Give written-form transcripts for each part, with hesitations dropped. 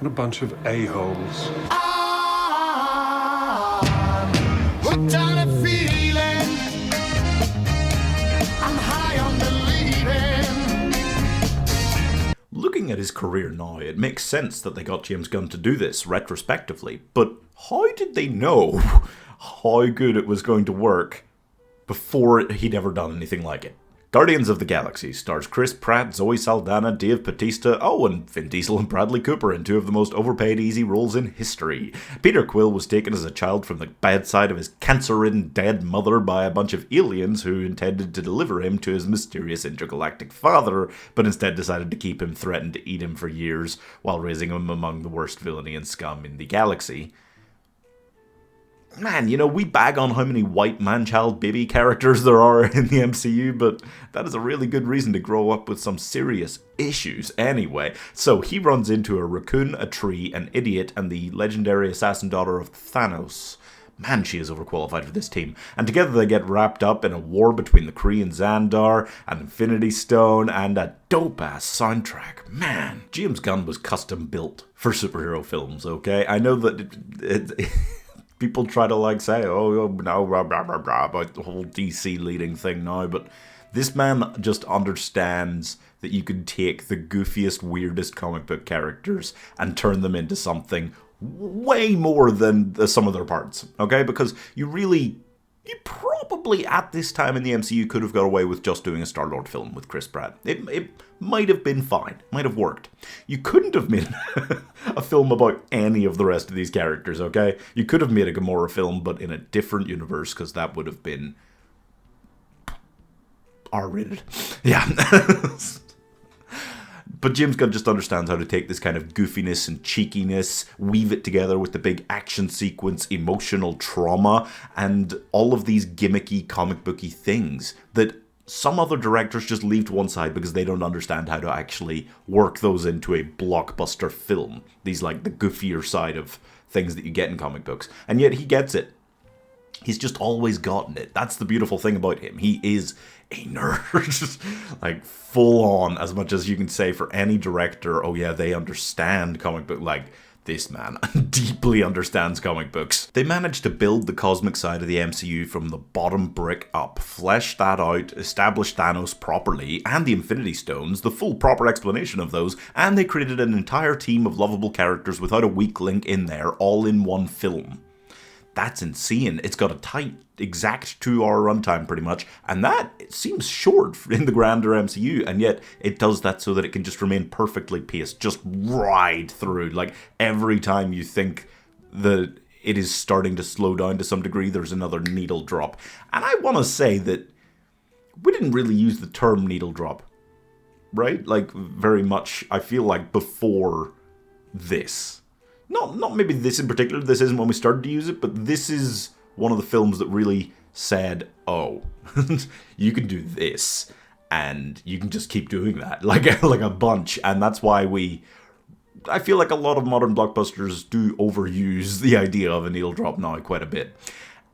and a bunch of a-holes. Hooked on a feeling, I'm high on believing. Looking at his career now, it makes sense that they got James Gunn to do this retrospectively, but how did they know how good it was going to work before he'd ever done anything like it? Guardians of the Galaxy stars Chris Pratt, Zoe Saldana, Dave Bautista, and Vin Diesel and Bradley Cooper in two of the most overpaid easy roles in history. Peter Quill was taken as a child from the bedside of his cancer-ridden dead mother by a bunch of aliens who intended to deliver him to his mysterious intergalactic father, but instead decided to keep him, threatened to eat him for years, while raising him among the worst villainy and scum in the galaxy. Man, you know, we bag on how many white man-child baby characters there are in the MCU, but that is a really good reason to grow up with some serious issues anyway. So he runs into a raccoon, a tree, an idiot, and the legendary assassin daughter of Thanos. Man, she is overqualified for this team. And together they get wrapped up in a war between the Kree and Xandar, an Infinity Stone, and a dope-ass soundtrack. Man, James Gunn was custom built for superhero films, okay? I know that people try to say, no, about the whole DC leading thing now, but this man just understands that you can take the goofiest, weirdest comic book characters and turn them into something way more than the sum of their parts, okay? Because you probably at this time in the MCU could have got away with just doing a Star-Lord film with Chris Pratt. It might have been fine, might have worked. You couldn't have made a film about any of the rest of these characters, okay? You could have made a Gamora film, but in a different universe, because that would have been R-rated. Yeah. But James Gunn just understands how to take this kind of goofiness and cheekiness, weave it together with the big action sequence, emotional trauma, and all of these gimmicky, comic booky things that some other directors just leave to one side because they don't understand how to actually work those into a blockbuster film. These, the goofier side of things that you get in comic books. And yet he gets it. He's just always gotten it. That's the beautiful thing about him. He is a nerd. Full on, as much as you can say for any director, oh yeah, they understand comic book. This man deeply understands comic books. They managed to build the cosmic side of the MCU from the bottom brick up, flesh that out, establish Thanos properly, and the Infinity Stones, the full proper explanation of those, and they created an entire team of lovable characters without a weak link in there, all in one film. That's insane. It's got a tight, exact 2-hour runtime pretty much, and that it seems short in the grander MCU, and yet it does that so that it can just remain perfectly paced, just ride through. Every time you think that it is starting to slow down to some degree, there's another needle drop. And I want to say that we didn't really use the term needle drop, right? Very much, I feel like before this. Not maybe this in particular, this isn't when we started to use it, but this is one of the films that really said, oh, you can do this, and you can just keep doing that, like a bunch, and that's why I feel like a lot of modern blockbusters do overuse the idea of a needle drop now quite a bit,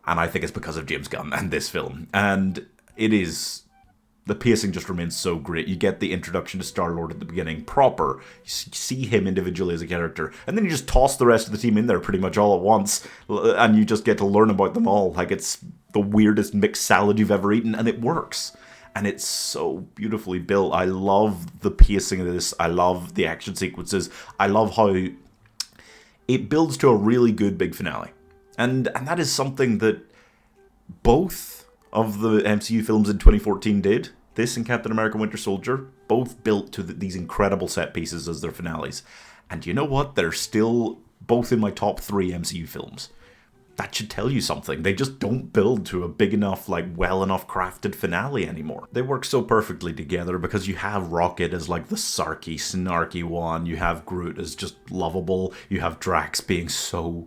and I think it's because of James Gunn and this film, and the pacing just remains so great. You get the introduction to Star-Lord at the beginning, proper. You see him individually as a character. And then you just toss the rest of the team in there pretty much all at once. And you just get to learn about them all. It's the weirdest mixed salad you've ever eaten. And it works. And it's so beautifully built. I love the pacing of this. I love the action sequences. I love how it builds to a really good big finale. And that is something that both of the MCU films in 2014 did. This and Captain America Winter Soldier, both built to these incredible set pieces as their finales. And you know what? They're still both in my top 3 MCU films. That should tell you something. They just don't build to a big enough, well enough crafted finale anymore. They work so perfectly together because you have Rocket as the sarky, snarky one. You have Groot as just lovable. You have Drax being so...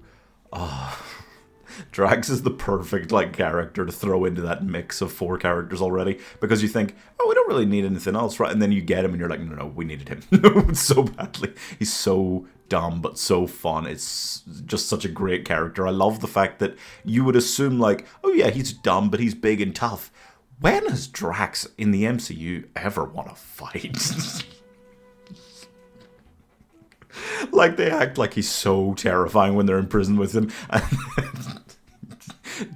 Drax is the perfect character to throw into that mix of 4 characters already, because you think, oh, we don't really need anything else, right? And then you get him and you're like, no, we needed him so badly. He's so dumb but so fun. It's just such a great character. I love the fact that you would assume oh yeah, he's dumb but he's big and tough. When has Drax in the MCU ever won a fight? Like, they act like he's so terrifying when they're in prison with him. And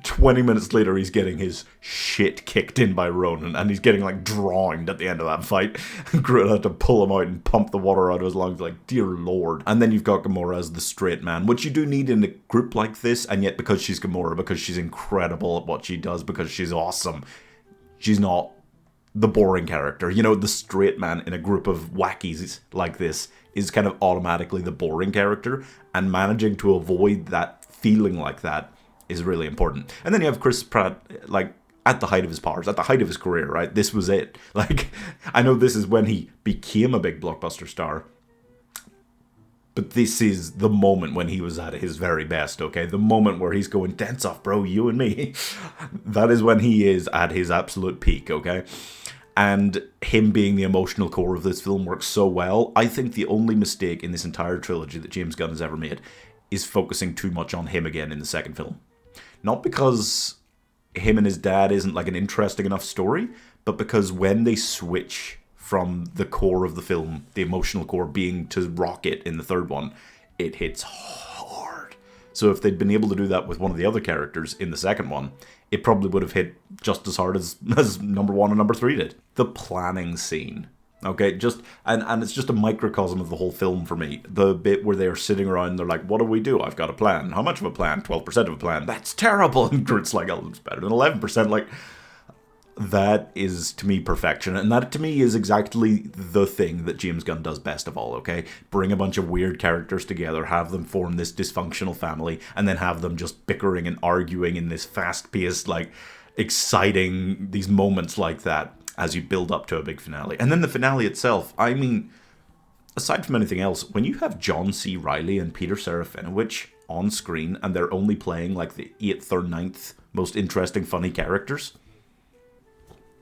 20 minutes later, he's getting his shit kicked in by Ronan, and he's getting, like, drowned at the end of that fight. Groot had to pull him out and pump the water out of his lungs, like, dear lord. And then you've got Gamora as the straight man, which you do need in a group like this, and yet because she's Gamora, because she's incredible at what she does, because she's awesome, she's not the boring character. You know, the straight man in a group of wackies like this is kind of automatically the boring character, and managing to avoid that feeling like that is really important. And then you have Chris Pratt, like, at the height of his powers, at the height of his career, right? This was it. Like, I know this is when he became a big blockbuster star, but this is the moment when he was at his very best, okay? The moment where he's going, dance off, bro, you and me. That is when he is at his absolute peak, okay? And him being the emotional core of this film works so well. I think the only mistake in this entire trilogy that James Gunn has ever made is focusing too much on him again in the second film. Not because him and his dad isn't like an interesting enough story, but because when they switch from the core of the film, the emotional core being to Rocket in the third one, it hits hard. So if they'd been able to do that with one of the other characters in the second one, it probably would have hit just as hard as number 1 and number 3 did. The planning scene. Okay, just and it's just a microcosm of the whole film for me. The bit where they are sitting around, they're like, what do we do? I've got a plan. How much of a plan? 12% of a plan. That's terrible. And Groot's like, oh, it's better than 11%. Like, that is, to me, perfection. And that, to me, is exactly the thing that James Gunn does best of all, okay? Bring a bunch of weird characters together, have them form this dysfunctional family, and then have them just bickering and arguing in this fast-paced, like, exciting, these moments like that as you build up to a big finale. And then the finale itself, I mean, aside from anything else, when you have John C. Reilly and Peter Serafinowicz on screen, and they're only playing, like, the 8th or 9th most interesting, funny characters,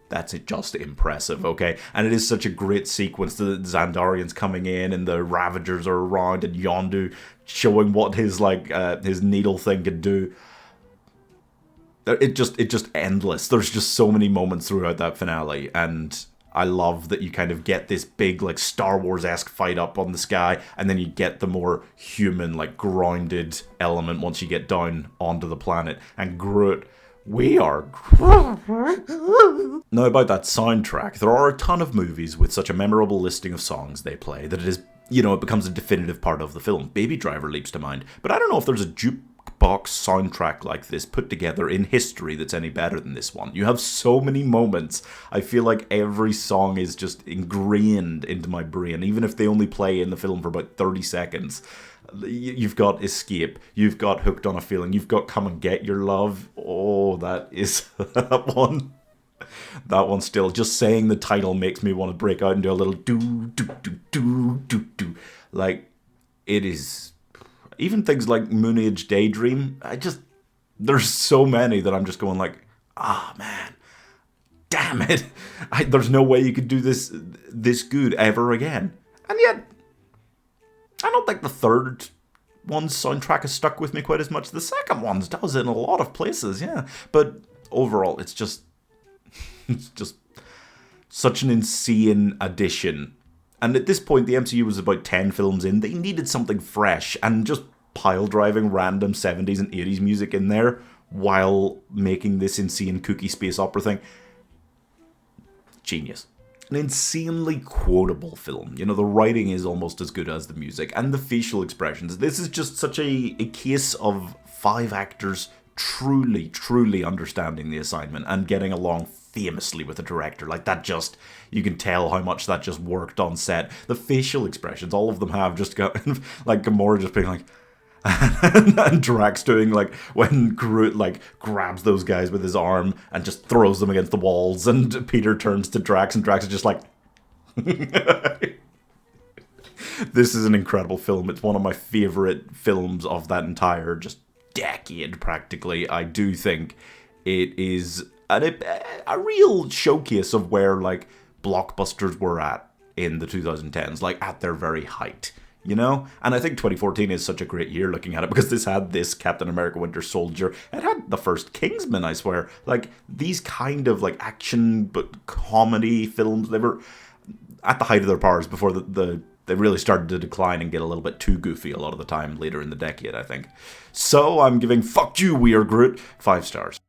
that's just impressive, okay? And it is such a great sequence. The Xandarians coming in, and the Ravagers are around, and Yondu showing what his, like, his needle thing could do. It just endless. There's just so many moments throughout that finale, and I love that you kind of get this big, like, Star Wars-esque fight up on the sky, and then you get the more human, like, grounded element once you get down onto the planet. And Groot, we are... Now, about that soundtrack, there are a ton of movies with such a memorable listing of songs they play that it is, you know, it becomes a definitive part of the film. Baby Driver leaps to mind, but I don't know if there's a jukebox soundtrack like this put together in history that's any better than this one. You have so many moments. I feel like every song is just ingrained into my brain, even if they only play in the film for about 30 seconds. You've got Escape, you've got Hooked on a Feeling, you've got Come and Get Your Love. Oh, that is that one. That one still, just saying the title makes me want to break out and do a little do. Like, it is... Even things like Moon Age Daydream, there's so many that I'm just going like, man, damn it. There's no way you could do this good ever again. And yet, I don't think the third one's soundtrack has stuck with me quite as much. The second one's does in a lot of places, yeah. But overall, it's just such an insane addition. And at this point, the MCU was about 10 films in. They needed something fresh, and just pile driving random 70s and 80s music in there while making this insane kooky space opera thing. Genius. An insanely quotable film. You know, the writing is almost as good as the music, and the facial expressions. This is just such a case of 5 actors truly understanding the assignment and getting along famously with the director. Like, that just, you can tell how much that just worked on set. The facial expressions, all of them have just got, like, Gamora just being like, and Drax doing, like, when Groot, like, grabs those guys with his arm and just throws them against the walls, and Peter turns to Drax, and Drax is just like, this is an incredible film. It's one of my favorite films of that entire just decade, practically. I do think it is a real showcase of where, like, blockbusters were at in the 2010s, like, at their very height, you know? And I think 2014 is such a great year looking at it, because this had this Captain America Winter Soldier, it had the first Kingsman, I swear. Like, these kind of, like, action but comedy films, they were at the height of their powers before the they really started to decline and get a little bit too goofy a lot of the time later in the decade, I think. So I'm giving Fuck You, We Are Groot 5 stars.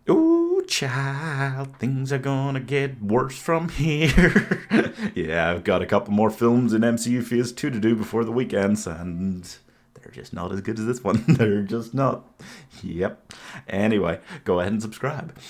Ooh, child, things are gonna get worse from here. Yeah, I've got a couple more films in MCU Phase 2 to do before the weekends, and they're just not as good as this one. They're just not. Yep. Anyway, go ahead and subscribe.